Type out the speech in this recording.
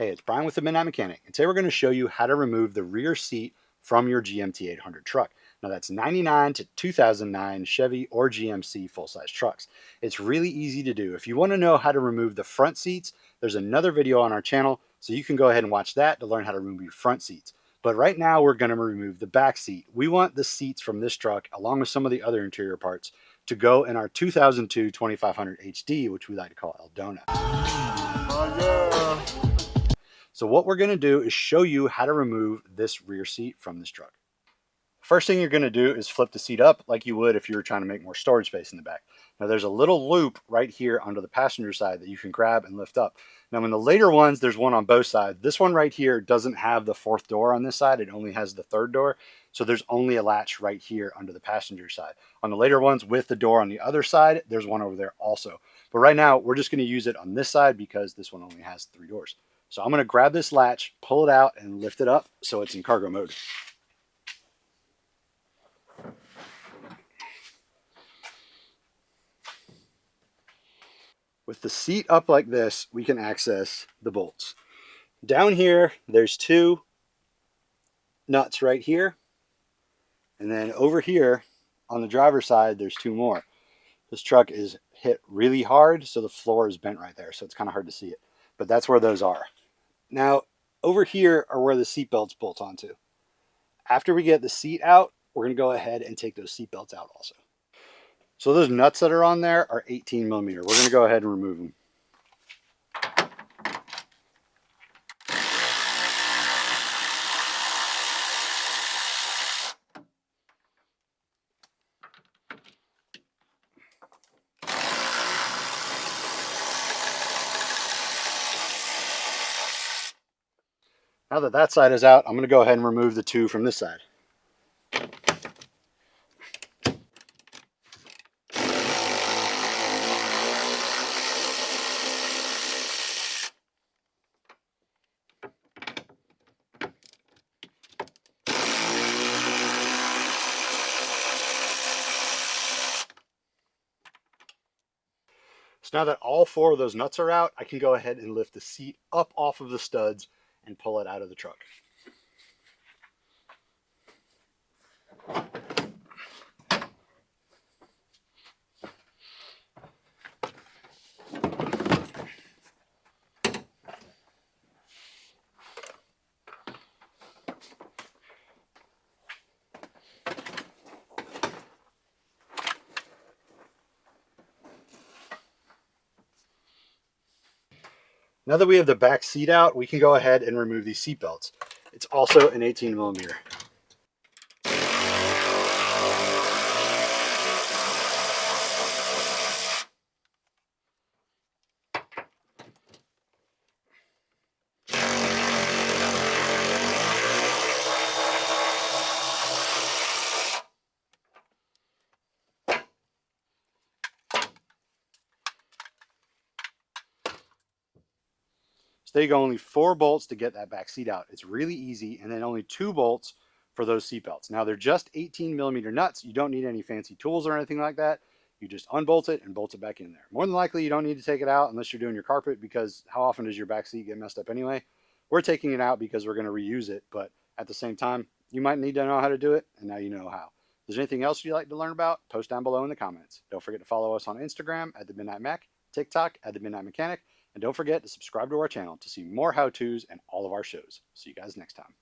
Hey, it's Brian with the Midnight Mechanic, and today we're going to show you how to remove the rear seat from your GMT-800 truck. Now that's 99 to 2009 Chevy or GMC full-size trucks. It's really easy to do. If you want to know how to remove the front seats, there's another video on our channel, so you can go ahead and watch that to learn how to remove front seats. But right now we're going to remove the back seat. We want the seats from this truck, along with some of the other interior parts, to go in our 2002 2500 HD, which we like to call Eldona. So what we're going to do is show you how to remove this rear seat from this truck. First thing you're going to do is flip the seat up like you would if you were trying to make more storage space in the back. Now there's a little loop right here under the passenger side that you can grab and lift up. Now in the later ones, there's one on both sides. This one right here doesn't have the fourth door on this side. It only has the third door. So there's only a latch right here under the passenger side. On the later ones with the door on the other side, there's one over there also. But right now we're just going to use it on this side because this one only has 3 doors. So I'm going to grab this latch, pull it out, and lift it up so it's in cargo mode. With the seat up like this, we can access the bolts. Down here, there's 2 nuts right here. And then over here on the driver's side, there's 2 more. This truck is hit really hard, so the floor is bent right there. So it's kind of hard to see it. But that's where those are. Now, over here are where the seat belts bolt onto. After we get the seat out, we're going to go ahead and take those seat belts out also. So those nuts that are on there are 18 millimeter. We're going to go ahead and remove them. Now that that side is out, I'm going to go ahead and remove the 2 from this side. So now that all 4 of those nuts are out, I can go ahead and lift the seat up off of the studs and pull it out of the truck. Now that we have the back seat out, we can go ahead and remove these seat belts. It's also an 18 millimeter. So there you go, only 4 bolts to get that back seat out. It's really easy, and then only 2 bolts for those seat belts. Now they're just 18 millimeter nuts. You don't need any fancy tools or anything like that. You just unbolt it and bolt it back in there. More than likely, you don't need to take it out unless you're doing your carpet, because how often does your back seat get messed up anyway? We're taking it out because we're going to reuse it, but at the same time, you might need to know how to do it, and now you know how. If there's anything else you'd like to learn about, post down below in the comments. Don't forget to follow us on Instagram at The Midnight Mac, TikTok at The Midnight Mechanic, and don't forget to subscribe to our channel to see more how-tos and all of our shows. See you guys next time.